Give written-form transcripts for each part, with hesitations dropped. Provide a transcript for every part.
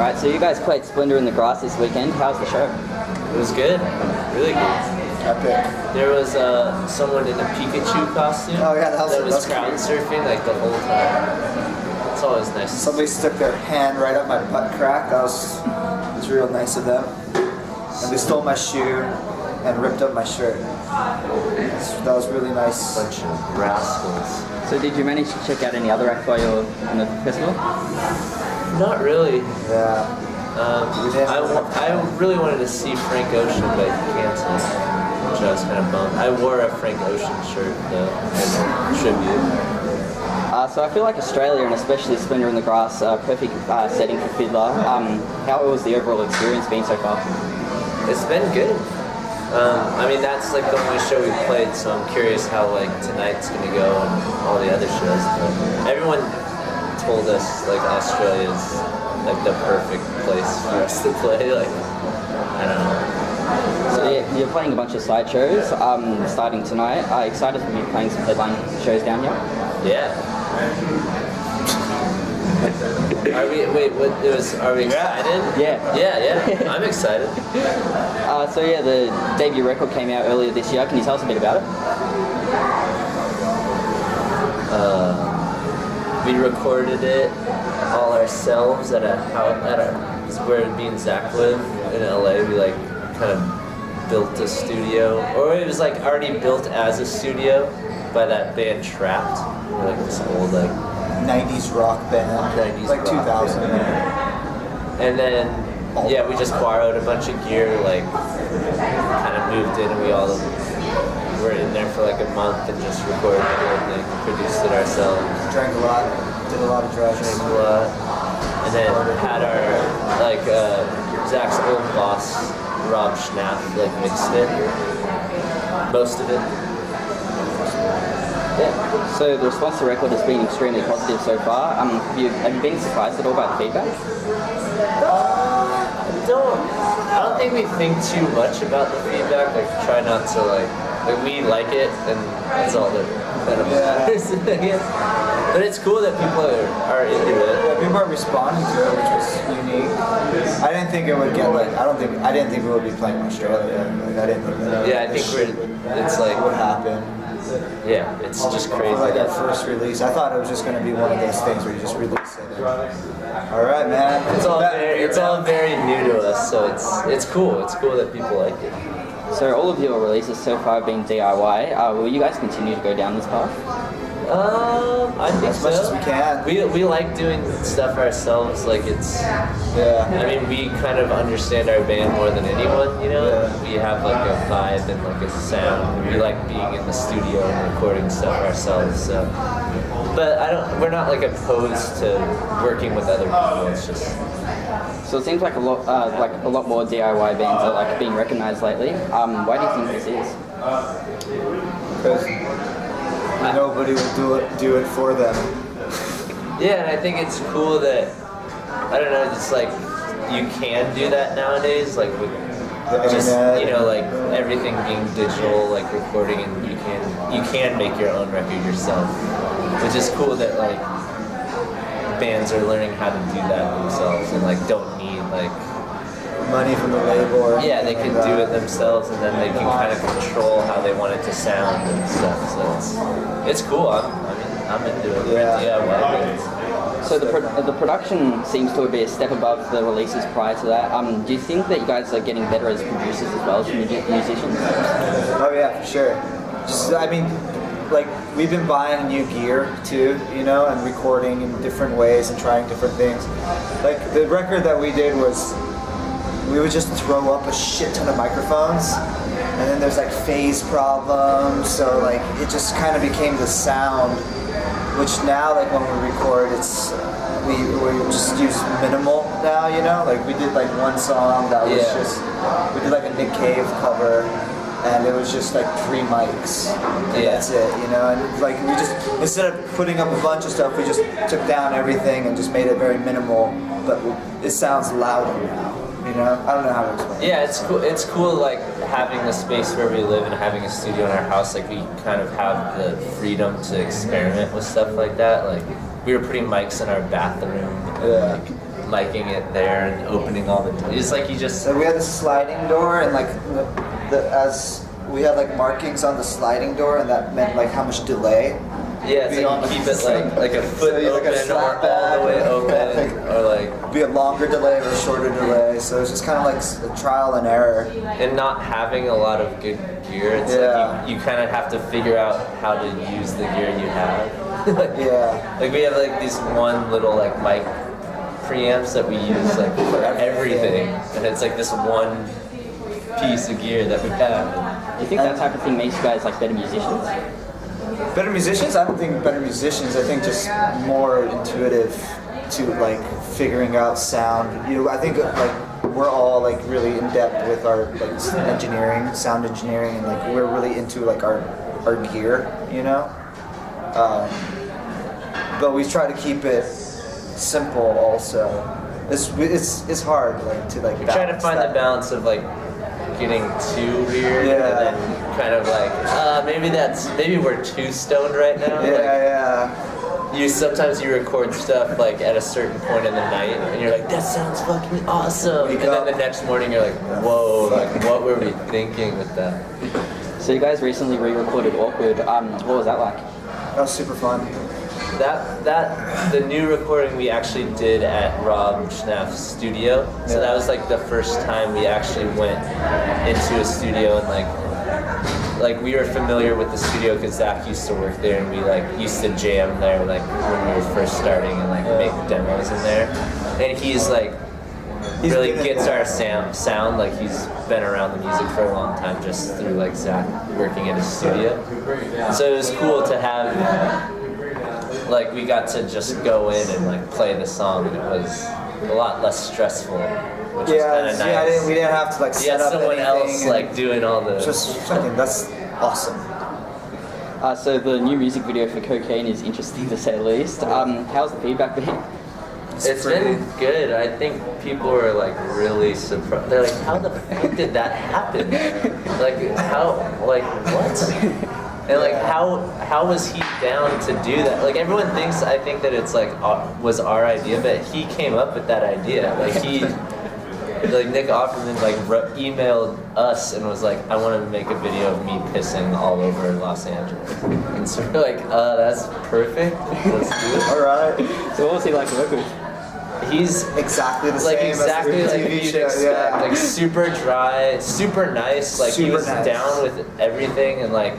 Alright, so you guys played Splendour in the grass this weekend. How's the show? It was good. Really good. Epic. There was someone in a Pikachu costume. Oh yeah, that was crowd surfing like the whole time. It's always nice. Somebody stuck their hand right up my butt crack. That was real nice of them. And they stole my shoe and ripped up my shirt. That was really nice. Bunch of rascals. So did you manage to check out any other acts while you were in the festival? Not really. Yeah. I really wanted to see Frank Ocean, but he canceled, which I was kind of bummed. I wore a Frank Ocean shirt though, as a tribute. So I feel like Australia, and especially Splendour in the grass, perfect setting for FIDLAR. How was the overall experience been so far? It's been good. I mean, that's like the only show we played, so I'm curious how like tonight's gonna go and all the other shows. But everyone told us like Australia's like the perfect place for us to play. Like, I don't know. So yeah, you're playing a bunch of side shows starting tonight. Excited to be playing some headline shows down here? Yeah. Are we excited? Yeah. I'm excited. So yeah, the debut record came out earlier this year. Can you tell us a bit about it? We recorded it all ourselves at where me and Zach live in LA. We like kind of built a studio, or it was like already built as a studio by that band Trapped. Like this old like 90s rock band. 90s like rock 2000. band. And then yeah, we just borrowed a bunch of gear, like kind of moved in, and we all were in there for like a month and just recorded the whole thing, produced it ourselves. Drank a lot, did a lot of drugs. Drank a lot. And then had our like Zach's old boss Rob Schnapp like mixed it, most of it. Yeah. So the response to the record has been extremely positive so far. Have you been surprised at all by the feedback? I don't think we think too much about the feedback. Like try not to like we like it, and that's all that kind of matters. I guess. But it's cool that people are into it. Yeah, people are responding to it, which was unique. I didn't think it would get like. I didn't think we would be playing Australia. Like I didn't think that. Yeah, I think it's like what happened. Yeah, it's just crazy. Like our first release, I thought it was just going to be one of those things where you just release it. All right, man. It's all very new to us, so it's cool. It's cool that people like it. So all of your releases so far have been DIY. Will you guys continue to go down this path? I think as much as we can. We like doing stuff ourselves. Like it's. Yeah. I mean, we kind of understand our band more than anyone. You know, Yeah. we have like a vibe and like a sound. We like being in the studio and recording stuff ourselves. So, but we're not like opposed to working with other people. It's just. So it seems like a lot more DIY bands are like being recognized lately. Why do you think this is? Because nobody will do it for them. Yeah, and I think it's cool that I don't know, it's like you can do that nowadays, like with just like everything being digital, like recording, and you can make your own record yourself, which is cool that like bands are learning how to do that themselves and like don't need like money from the label. Or yeah, they can do it themselves, and then they can kind of control how they want it to sound and stuff. So it's cool. I'm into it. Yeah. So the production seems to be a step above the releases prior to that. Do you think that you guys are getting better as producers as well as musicians? Oh yeah, for sure. Just like we've been buying new gear too, and recording in different ways and trying different things. Like the record that we did was we would just throw up a shit ton of microphones, and then there's like phase problems, so like it just kind of became the sound, which now like when we record we just use minimal now, like we did like one song that was we did like a Nick Cave cover, and it was just like 3 mics, and that's it, and like we just, instead of putting up a bunch of stuff, we just took down everything and just made it very minimal, but it sounds louder now. I don't know how to explain. Yeah, it's cool. It's cool, like having the space where we live and having a studio in our house. Like we kind of have the freedom to experiment with stuff like that. Like we were putting mics in our bathroom. Yeah. Like, miking it there and opening all the doors. It's like you just. So we had the sliding door, and like as we had like markings on the sliding door, and that meant like how much delay. Yeah, it's like you keep it like a foot so open like a or all the way open or like be a longer delay or a shorter delay. So it's just kind of like a trial and error. And not having a lot of good gear, it's like you kind of have to figure out how to use the gear you have. Like we have like these one little like mic preamps that we use like for everything, and it's like this one piece of gear that we have. Do you think that type of thing makes you guys like better musicians? Better musicians? I don't think better musicians. I think just more intuitive to like figuring out sound. You know, I think like we're all like really in depth with our like engineering, sound engineering, and like we're really into like our gear. You know, but we try to keep it simple. Also, it's hard like to like. We're trying to find the balance of like getting too weird and then kind of like maybe we're too stoned right now. Sometimes you record stuff like at a certain point in the night and you're like, that sounds fucking awesome, and then the next morning you're like, whoa, like what were we thinking with that? So you guys recently re-recorded Awkward. What was that like? That was super fun. The new recording we actually did at Rob Schnaff's studio. So that was like the first time we actually went into a studio, and like we were familiar with the studio because Zach used to work there, and we like used to jam there like when we were first starting and like make demos in there. And he's really gets our sound. Like he's been around the music for a long time just through like Zach working in his studio. So it was cool to have. Like we got to just go in and like play the song, and it was a lot less stressful, which is kind of nice. Yeah, we didn't have to like set up someone else anything like doing all the. Just fucking, that's awesome. So the new music video for Cocaine is interesting to say the least. How's the feedback been? It's been good. I think people are like really surprised. They're like, "How the fuck did that happen? Like how? Like what?" And like how was he down to do that? Like everyone thinks, I think that it's like was our idea, but he came up with that idea. Like Nick Offerman like emailed us and was like, I want to make a video of me pissing all over Los Angeles. And so we're like, that's perfect. Let's do it. All right. So what was he like to work with? He's exactly the like same exactly as the like TV you'd show. expect. Like super dry, super nice. Like he was down with everything, and like.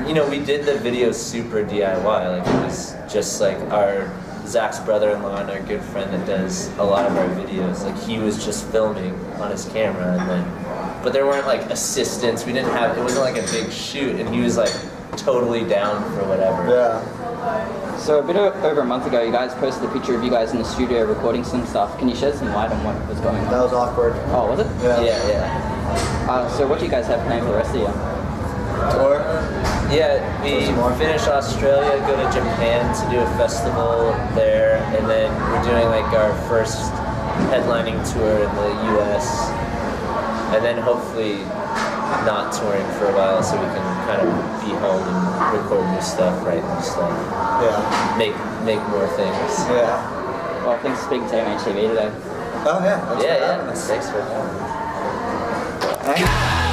You know, we did the video super DIY. Like it was just like our Zach's brother-in-law and our good friend that does a lot of our videos. Like he was just filming on his camera, and then, but there weren't like assistants. We didn't have. It wasn't like a big shoot, and he was like totally down for whatever. Yeah. So a bit over a month ago, you guys posted a picture of you guys in the studio recording some stuff. Can you shed some light on what was going on? That was awkward. Oh, was it? Yeah. So what do you guys have planned for the rest of the year? Tour? Yeah, we finish Australia, go to Japan to do a festival there, and then we're doing like our first headlining tour in the US, and then hopefully not touring for a while so we can kind of be home and record new stuff, write new stuff. Yeah. Make more things. Yeah. Well, thanks for speaking to AMH TV today. Oh yeah. Thanks for having us. Thanks.